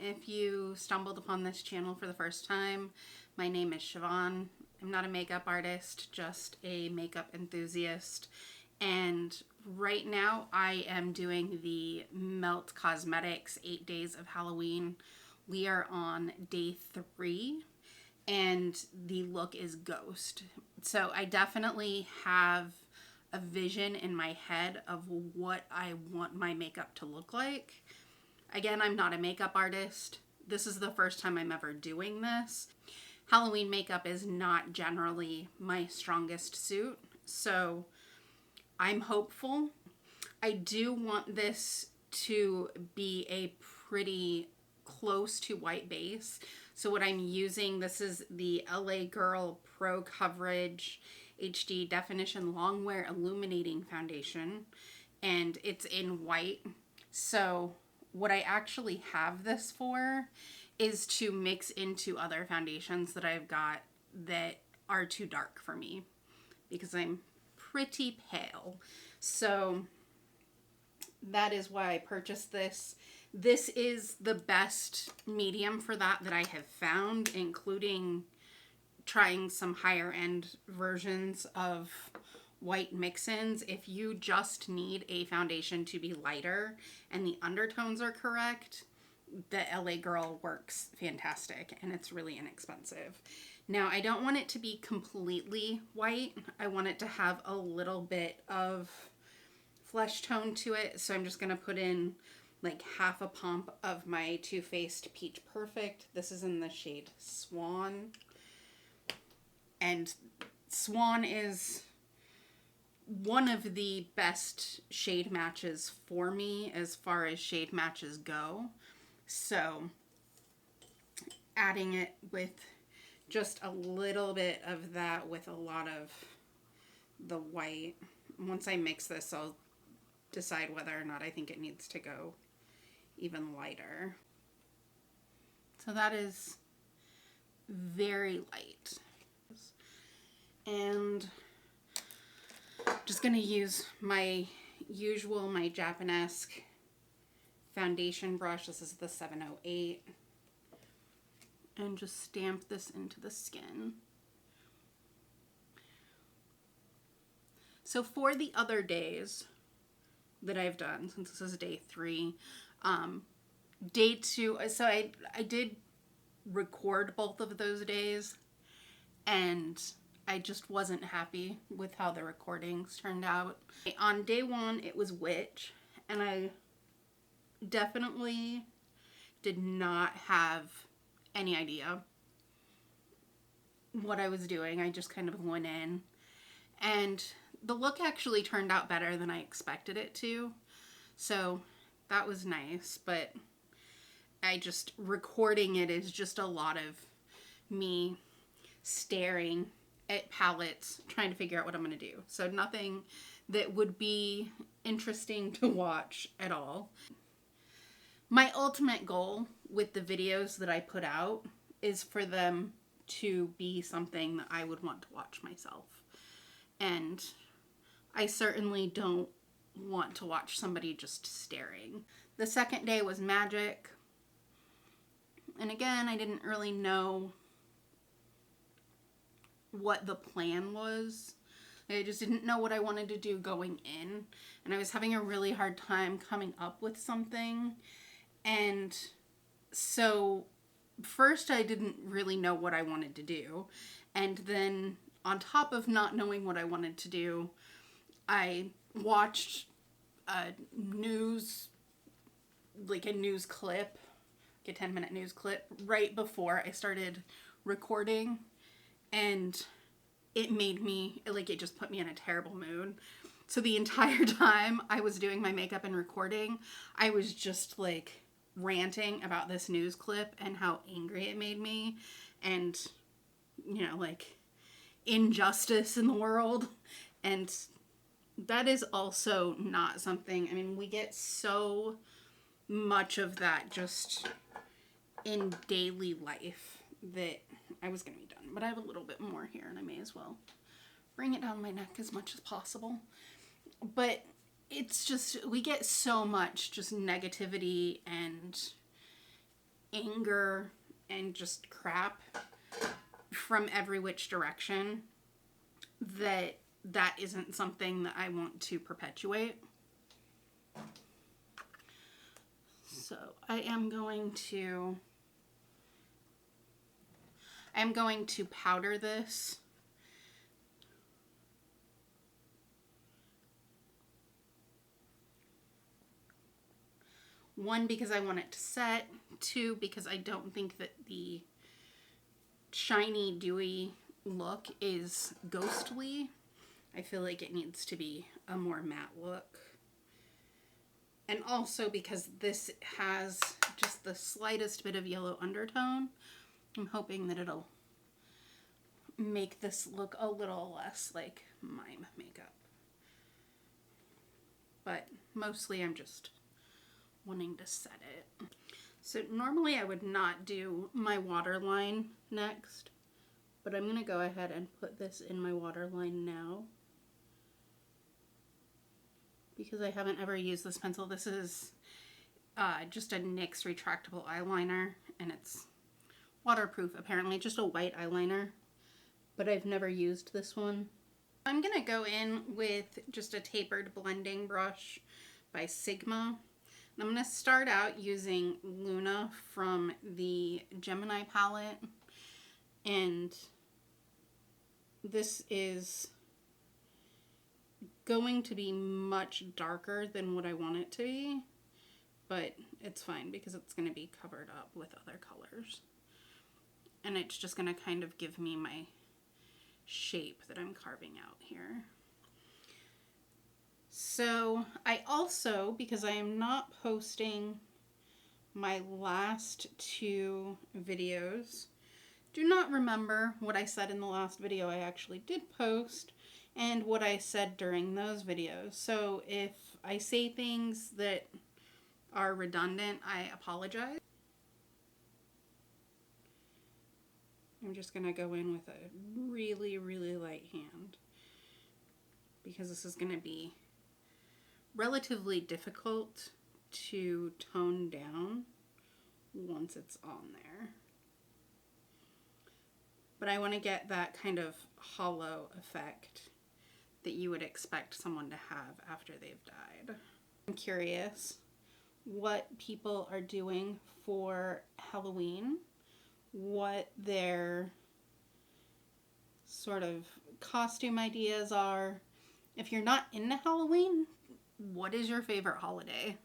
If you stumbled upon this channel for the first time, my name is Swan. I'm not a makeup artist, just a makeup enthusiast. And right now I am doing the Melt Cosmetics 8 Days of Halloween. We are on day 3 and the look is Ghost. So I definitely have a vision in my head of what I want my makeup to look like. Again, I'm not a makeup artist. This is the first time I'm ever doing this. Halloween makeup is not generally my strongest suit, so I'm hopeful. I do want this to be a pretty close to white base. So what I'm using, this is the LA Girl Pro Coverage HD Definition Longwear Illuminating Foundation, and it's in white. So what I actually have this for is to mix into other foundations that I've got that are too dark for me because I'm pretty pale. So that is why I purchased this. This is the best medium for that I have found, including trying some higher end versions of white mix-ins. If you just need a foundation to be lighter and the undertones are correct, the LA Girl works fantastic and it's really inexpensive. Now, I don't want it to be completely white. I want it to have a little bit of flesh tone to it. So I'm just going to put in like half a pump of my Too Faced Peach Perfect. This is in the shade Swan. And Swan is one of the best shade matches for me as far as shade matches go. So adding it with just a little bit of that with a lot of the white. Once I mix this, I'll decide whether or not I think it needs to go even lighter. So that is very light. And just gonna use my usual, my Japanesque foundation brush. This is the 708. And just stamp this into the skin. So for the other days that I've done, since this is day 3, day 2, so I did record both of those days, and I just wasn't happy with how the recordings turned out. On day 1, it was Witch, and I definitely did not have any idea what I was doing. I just kind of went in, and the look actually turned out better than I expected it to, so that was nice. But recording it is just a lot of me staring at palettes trying to figure out what I'm going to do. So nothing that would be interesting to watch at all. My ultimate goal with the videos that I put out is for them to be something that I would want to watch myself. And I certainly don't want to watch somebody just staring. The second day was Magic. And again, I didn't really know what the plan was. I just didn't know what I wanted to do going in. And I was having a really hard time coming up with something. And so first I didn't really know what I wanted to do. And then on top of not knowing what I wanted to do, I watched a news clip, a 10-minute news clip right before I started recording. And it made me, it just put me in a terrible mood. So the entire time I was doing my makeup and recording, I was just like ranting about this news clip and how angry it made me, and like injustice in the world. And that is also not something, I mean, we get so much of that just in daily life that I was gonna be done, but I have a little bit more here and I may as well bring it down my neck as much as possible. But it's just, we get so much just negativity and anger and just crap from every which direction, that isn't something that I want to perpetuate. So I am going to powder this. One, because I want it to set. Two, because I don't think that the shiny, dewy look is ghostly. I feel like it needs to be a more matte look. And also because this has just the slightest bit of yellow undertone, I'm hoping that it'll make this look a little less like mime makeup. But mostly I'm just wanting to set it. So normally I would not do my waterline next, but I'm going to go ahead and put this in my waterline now, because I haven't ever used this pencil. This is just a NYX retractable eyeliner, and it's waterproof apparently, just a white eyeliner, but I've never used this one. I'm going to go in with just a tapered blending brush by Sigma. I'm going to start out using Luna from the Gemini palette, and this is going to be much darker than what I want it to be, but it's fine because it's going to be covered up with other colors, and it's just going to kind of give me my shape that I'm carving out here. So I also, because I am not posting my last two videos, do not remember what I said in the last video I actually did post and what I said during those videos. So if I say things that are redundant, I apologize. I'm just going to go in with a really, really light hand, because this is going to be relatively difficult to tone down once it's on there. But I want to get that kind of hollow effect that you would expect someone to have after they've died. I'm curious what people are doing for Halloween, what their sort of costume ideas are. If you're not into Halloween, what is your favorite holiday?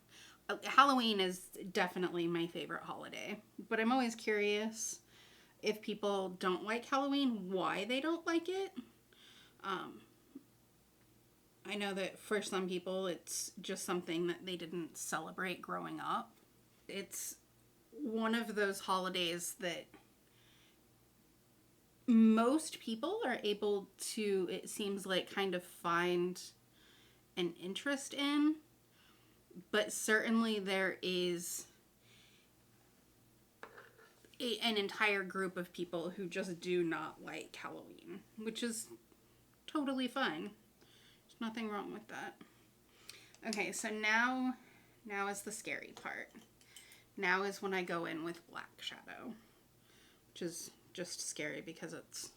Halloween is definitely my favorite holiday, but I'm always curious if people don't like Halloween, why they don't like it. I know that for some people it's just something that they didn't celebrate growing up. It's one of those holidays that most people are able to, it seems like, kind of find an interest in, but certainly there is an entire group of people who just do not like Halloween, which is totally fine. There's nothing wrong with that. Okay, so now is the scary part. Now is when I go in with black shadow, which is just scary because it's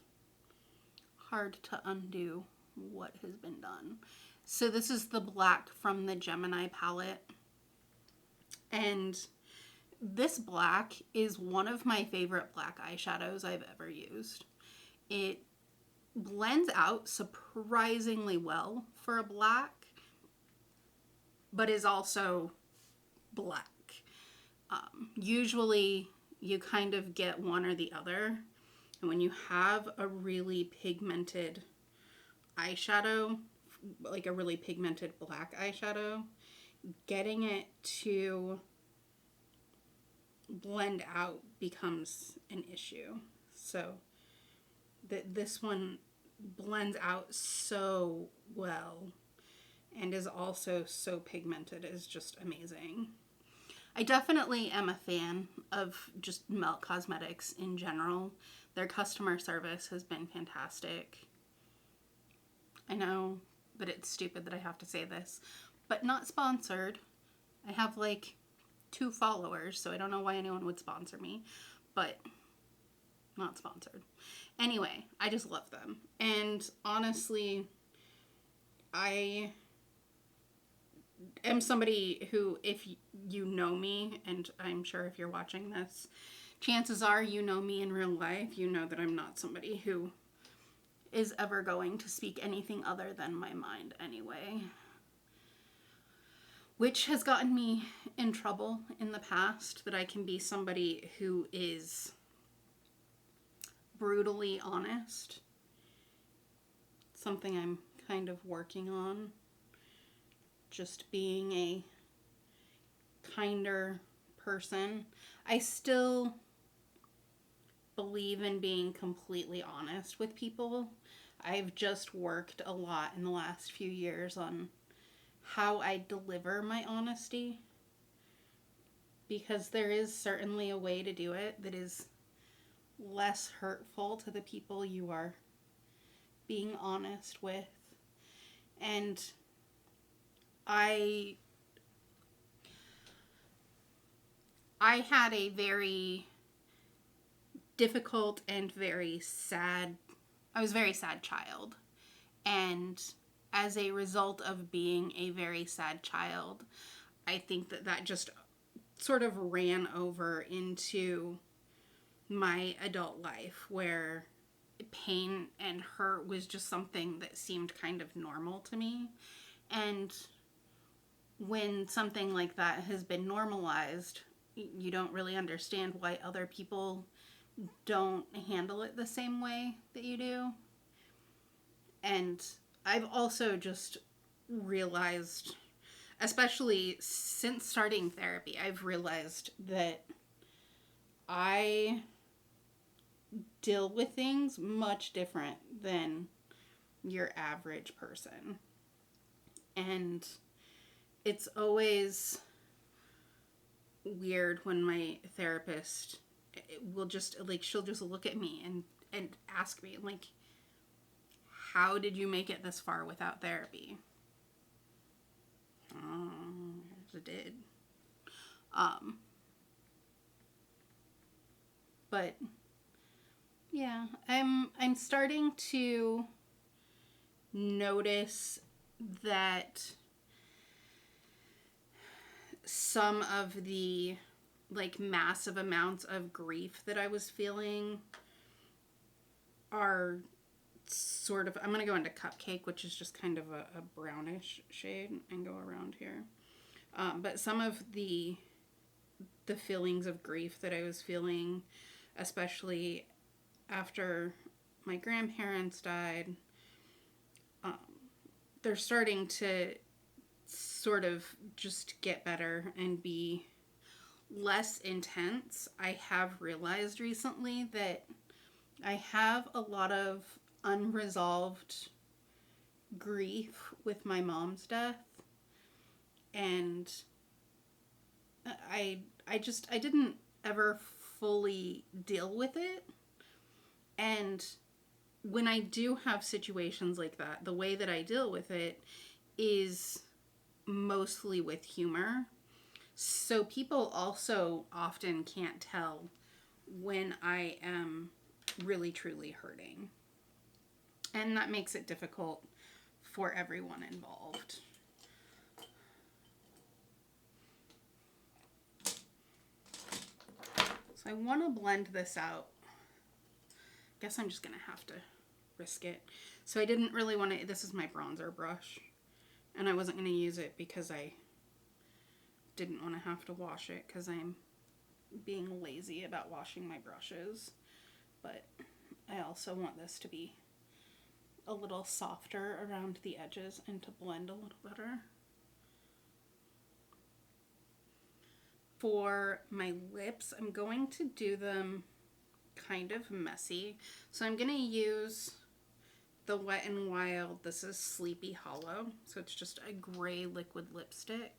hard to undo what has been done. So this is the black from the Gemini palette, and this black is one of my favorite black eyeshadows I've ever used. It blends out surprisingly well for a black, but is also black. Usually you kind of get one or the other, and when you have a really pigmented eyeshadow, like a really pigmented black eyeshadow, getting it to blend out becomes an issue. So this one blends out so well and is also so pigmented. Is just amazing. I definitely am a fan of just Melt Cosmetics in general. Their customer service has been fantastic. I know that it's stupid that I have to say this, but not sponsored. I have like 2 followers, so I don't know why anyone would sponsor me, but not sponsored. Anyway, I just love them. And honestly, I am somebody who, if you know me, and I'm sure if you're watching this, chances are you know me in real life, you know that I'm not somebody who is ever going to speak anything other than my mind anyway. Which has gotten me in trouble in the past, that I can be somebody who is brutally honest. Something I'm kind of working on. Just being a kinder person. I still believe in being completely honest with people. I've just worked a lot in the last few years on how I deliver my honesty, because there is certainly a way to do it that is less hurtful to the people you are being honest with. And I had a very difficult and I was a very sad child. And as a result of being a very sad child, I think that just sort of ran over into my adult life, where pain and hurt was just something that seemed kind of normal to me. And when something like that has been normalized, you don't really understand why other people don't handle it the same way that you do. And I've also just realized, especially since starting therapy, I've realized that I deal with things much different than your average person. And it's always weird when my therapist will just, like, she'll just look at me and ask me, like, how did you make it this far without therapy? I did. But yeah, I'm starting to notice that some of the, like, massive amounts of grief that I was feeling are sort of, I'm going to go into Cupcake, which is just kind of a brownish shade, and go around here. But some of the feelings of grief that I was feeling, especially after my grandparents died, they're starting to sort of just get better and be less intense. I have realized recently that I have a lot of unresolved grief with my mom's death, and I didn't ever fully deal with it. And when I do have situations like that, the way that I deal with it is mostly with humor. So people also often can't tell when I am really truly hurting. And that makes it difficult for everyone involved. So I want to blend this out. Guess I'm just going to have to risk it. So I didn't really want to, this is my bronzer brush, and I wasn't going to use it because I didn't want to have to wash it, because I'm being lazy about washing my brushes. But I also want this to be a little softer around the edges and to blend a little better. For my lips, I'm going to do them kind of messy. So I'm going to use the Wet n Wild. This is Sleepy Hollow. So it's just a gray liquid lipstick.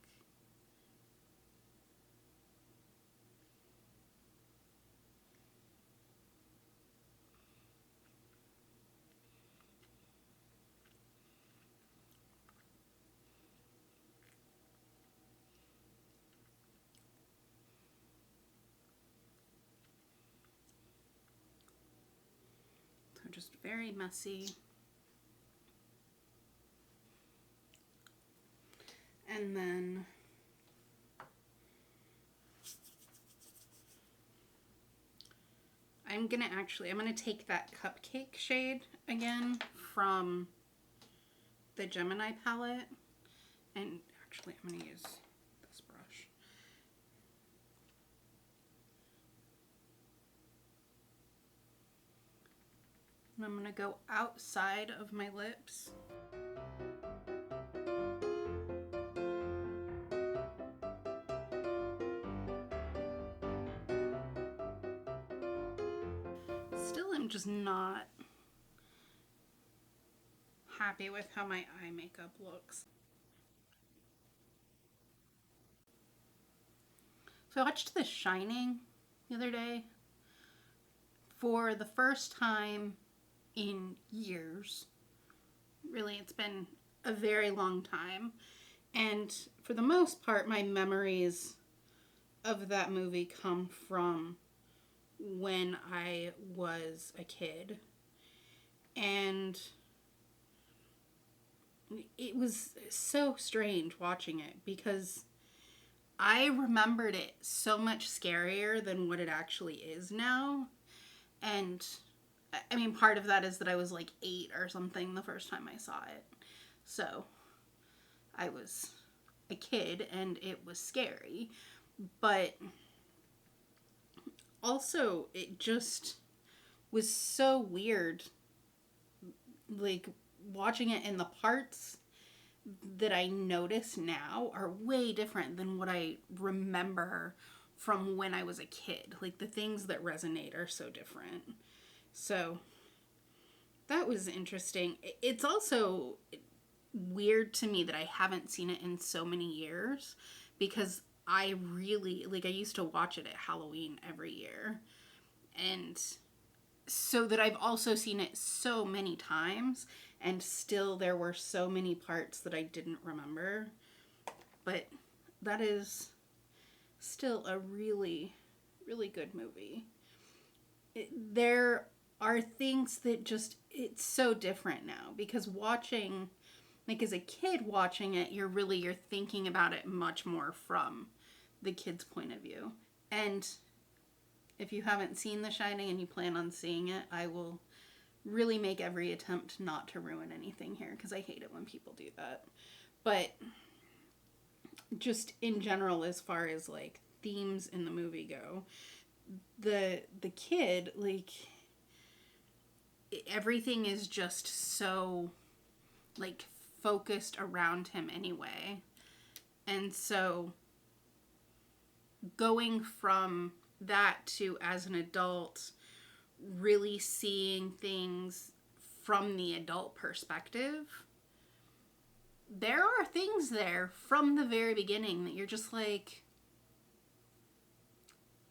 very messy. And then I'm gonna take that Cupcake shade again from the Gemini palette, and actually I'm gonna use this brush. And I'm gonna go outside of my lips. Still, I'm just not happy with how my eye makeup looks. So I watched The Shining the other day for the first time in years. Really, it's been a very long time. And for the most part, my memories of that movie come from when I was a kid. And it was so strange watching it because I remembered it so much scarier than what it actually is now. And I mean, part of that is that I was like 8 or something the first time I saw it. So I was a kid and it was scary. But also, it just was so weird, like, watching it, in the parts that I notice now are way different than what I remember from when I was a kid. Like, the things that resonate are so different. So that was interesting. It's also weird to me that I haven't seen it in so many years, because I really, like, I used to watch it at Halloween every year. And so that I've also seen it so many times, and still there were so many parts that I didn't remember. But that is still a really, really good movie. There are things that just, it's so different now, because watching, like, as a kid watching it, you're thinking about it much more from the kid's point of view. And if you haven't seen The Shining and you plan on seeing it, I will really make every attempt not to ruin anything here, because I hate it when people do that. But just in general, as far as like themes in the movie go, the kid, like, everything is just so, like, focused around him anyway. And so going from that to, as an adult, really seeing things from the adult perspective, there are things there from the very beginning that you're just like,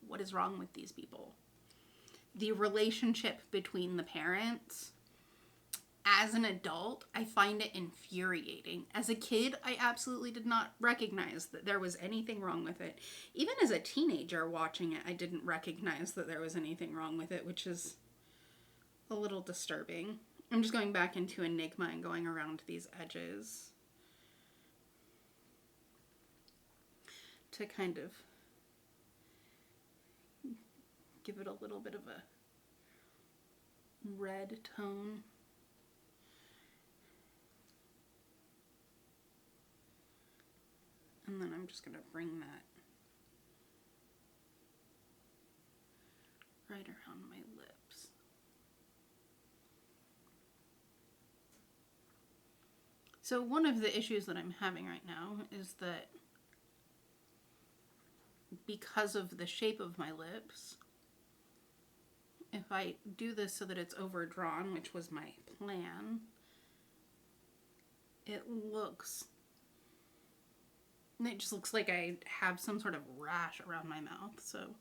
what is wrong with these people? The relationship between the parents, as an adult, I find it infuriating. As a kid, I absolutely did not recognize that there was anything wrong with it. Even as a teenager watching it, I didn't recognize that there was anything wrong with it, which is a little disturbing. I'm just going back into Enigma and going around these edges to kind of give it a little bit of a red tone. And then I'm just going to bring that right around my lips. So one of the issues that I'm having right now is that because of the shape of my lips, if I do this so that it's overdrawn, which was my plan, it just looks like I have some sort of rash around my mouth. So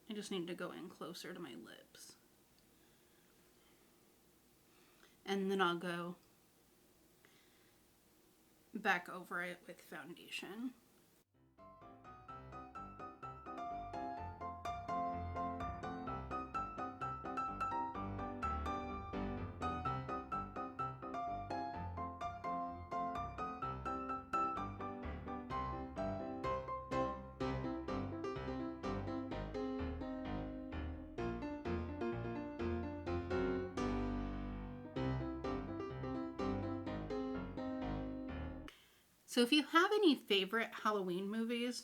I just need to go in closer to my lips. And then I'll go back over it with foundation. So if you have any favorite Halloween movies,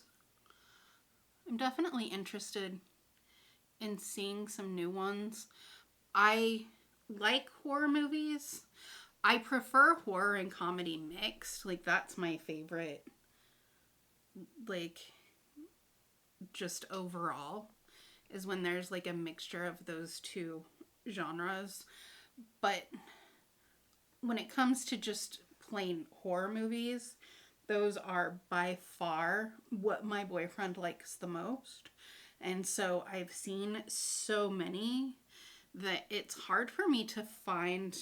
I'm definitely interested in seeing some new ones. I like horror movies. I prefer horror and comedy mixed. Like, that's my favorite, like, just overall, is when there's like a mixture of those two genres. But when it comes to just plain horror movies, those are by far what my boyfriend likes the most. And so I've seen so many that it's hard for me to find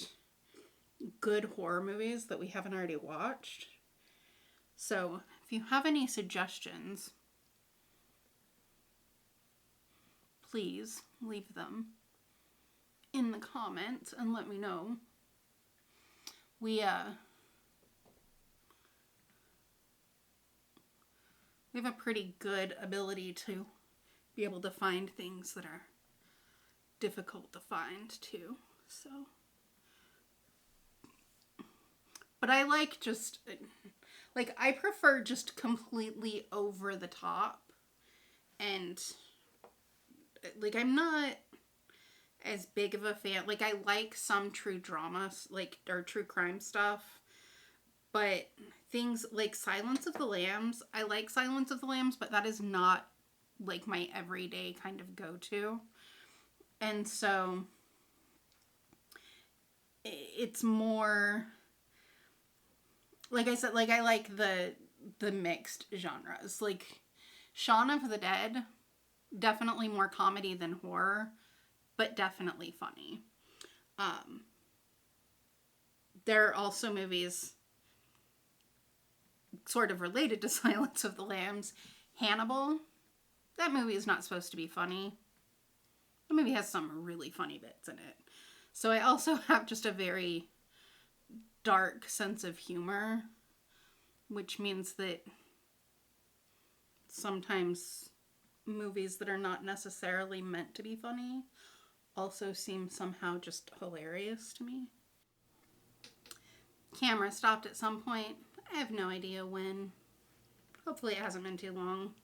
good horror movies that we haven't already watched. So if you have any suggestions, please leave them in the comments and let me know. We have a pretty good ability to be able to find things that are difficult to find too. So, but I like just, like, I prefer just completely over the top, and like, I'm not as big of a fan. Like, I like some true dramas, like, or true crime stuff, but things like Silence of the Lambs, I like Silence of the Lambs, but that is not like my everyday kind of go-to. And so it's more, like I said, like, I like the mixed genres. Like, Shaun of the Dead, definitely more comedy than horror, but definitely funny. There are also movies sort of related to Silence of the Lambs. Hannibal, that movie is not supposed to be funny. The movie has some really funny bits in it. So I also have just a very dark sense of humor, which means that sometimes movies that are not necessarily meant to be funny also seem somehow just hilarious to me. Camera stopped at some point. I have no idea when. Hopefully it hasn't been too long.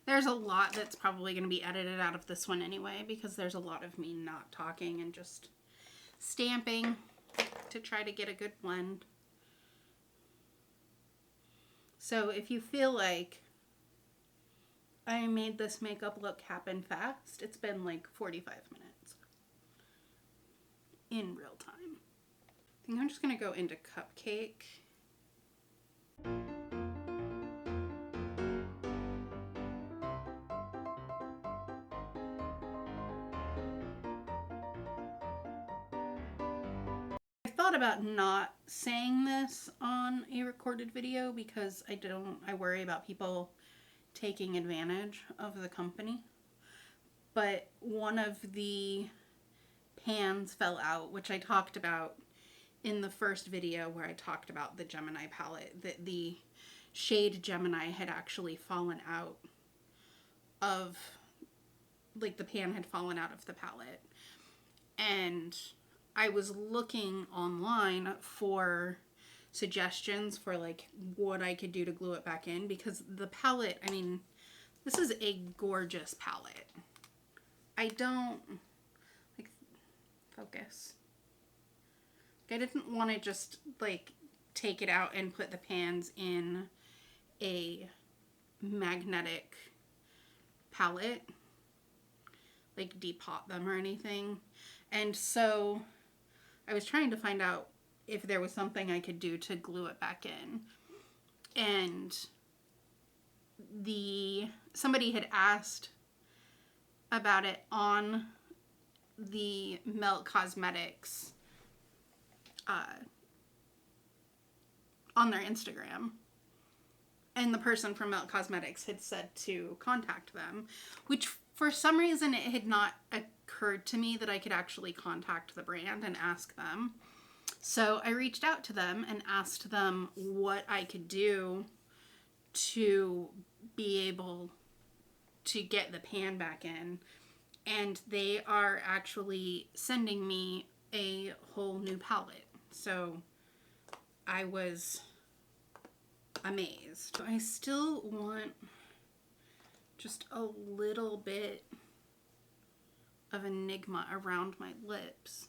There's a lot that's probably going to be edited out of this one anyway, because there's a lot of me not talking and just stamping to try to get a good blend. So if you feel like I made this makeup look happen fast, it's been like 45 minutes in real time. I think I'm just going to go into Cupcake. I thought about not saying this on a recorded video because I worry about people taking advantage of the company. But one of the pans fell out, which I talked about in the first video where I talked about the Gemini palette, that the shade Gemini had actually fallen out of, like, the pan had fallen out of the palette. And I was looking online for suggestions for, like, what I could do to glue it back in, because the palette, I mean, this is a gorgeous palette. I don't, like, focus. I didn't want to just, like, take it out and put the pans in a magnetic palette, like depot them or anything. And so I was trying to find out if there was something I could do to glue it back in. And somebody had asked about it on the Melt Cosmetics on their Instagram, and the person from Melt Cosmetics had said to contact them, which for some reason it had not occurred to me that I could actually contact the brand and ask them. So I reached out to them and asked them what I could do to be able to get the pan back in, and they are actually sending me a whole new palette. So I was amazed. I still want just a little bit of enigma around my lips.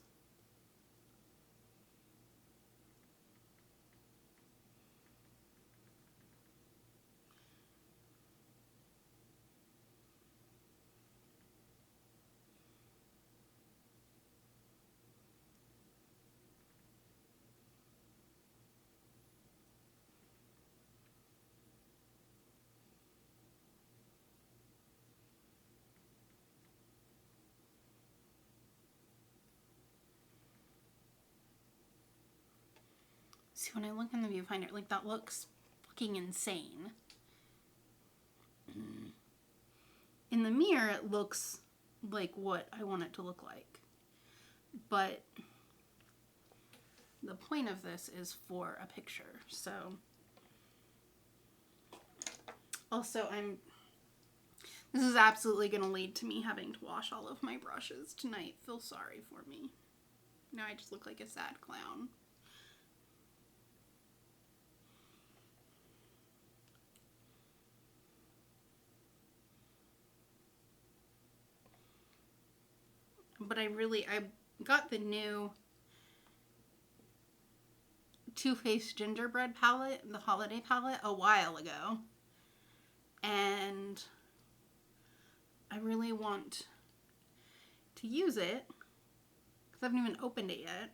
See, when I look in the viewfinder, like, that looks fucking insane. In the mirror, it looks like what I want it to look like. But the point of this is for a picture, so. Also, this is absolutely going to lead to me having to wash all of my brushes tonight. Feel sorry for me. Now I just look like a sad clown. But I got the new Too Faced Gingerbread palette, the holiday palette, a while ago. And I really want to use it because I haven't even opened it yet.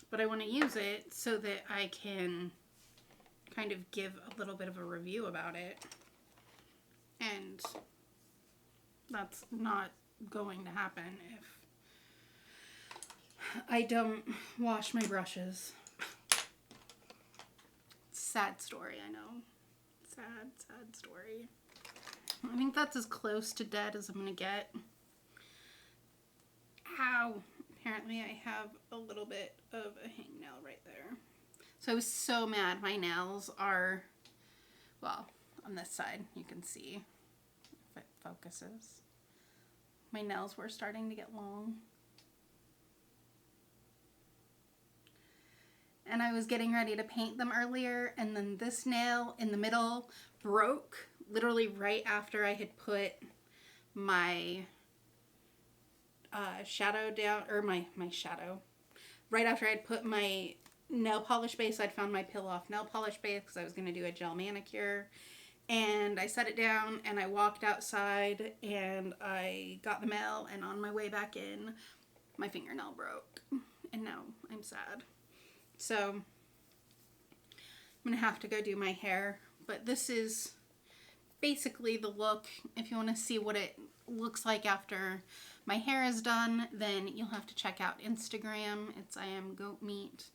But I want to use it so that I can kind of give a little bit of a review about it. And that's not going to happen if I don't wash my brushes. Sad story, I know. Sad, sad story. I think that's as close to dead as I'm gonna get. Ow! Apparently I have a little bit of a hangnail right there. So I was so mad. My nails are, well, on this side, you can see if it focuses. My nails were starting to get long. And I was getting ready to paint them earlier, and then this nail in the middle broke literally right after I had put my shadow down, or my shadow. Right after I'd put my nail polish base, I'd found my peel off nail polish base because I was going to do a gel manicure. And I set it down and I walked outside and I got the mail, and on my way back in, my fingernail broke. And now I'm sad. So I'm going to have to go do my hair. But this is basically the look. If you want to see what it looks like after my hair is done, then you'll have to check out Instagram. It's I am goat meat.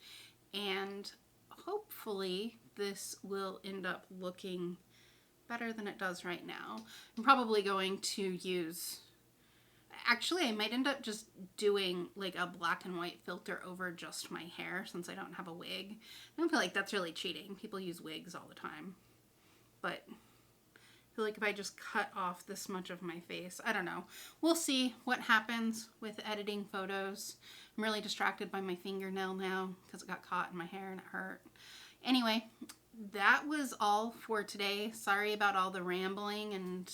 And hopefully this will end up looking better than it does right now. I'm probably going to use, actually I might end up just doing like a black and white filter over just my hair since I don't have a wig. I don't feel like that's really cheating. People use wigs all the time. But I feel like if I just cut off this much of my face, I don't know. We'll see what happens with editing photos. I'm really distracted by my fingernail now because it got caught in my hair and it hurt. Anyway, that was all for today. Sorry about all the rambling and...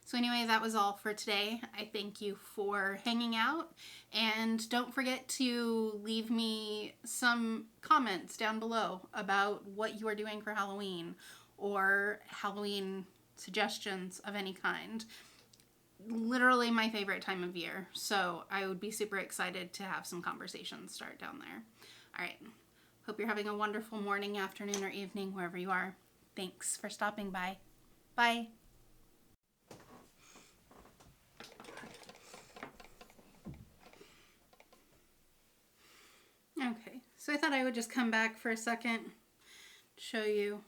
So anyway, that was all for today. I thank you for hanging out, and don't forget to leave me some comments down below about what you are doing for Halloween or Halloween suggestions of any kind. Literally my favorite time of year, so I would be super excited to have some conversations start down there. All right, hope you're having a wonderful morning, afternoon, or evening, wherever you are. Thanks for stopping by. Bye. Okay, so I thought I would just come back for a second, show you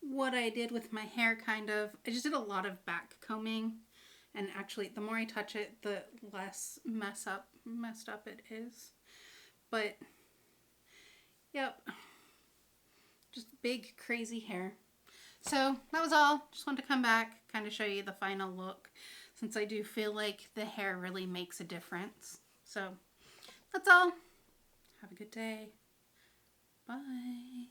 what I did with my hair, kind of. I just did a lot of back combing, and actually the more I touch it, the less messed up it is. But, yep, just big crazy hair. So that was all. Just wanted to come back, kind of show you the final look, since I do feel like the hair really makes a difference. So that's all. Have a good day. Bye.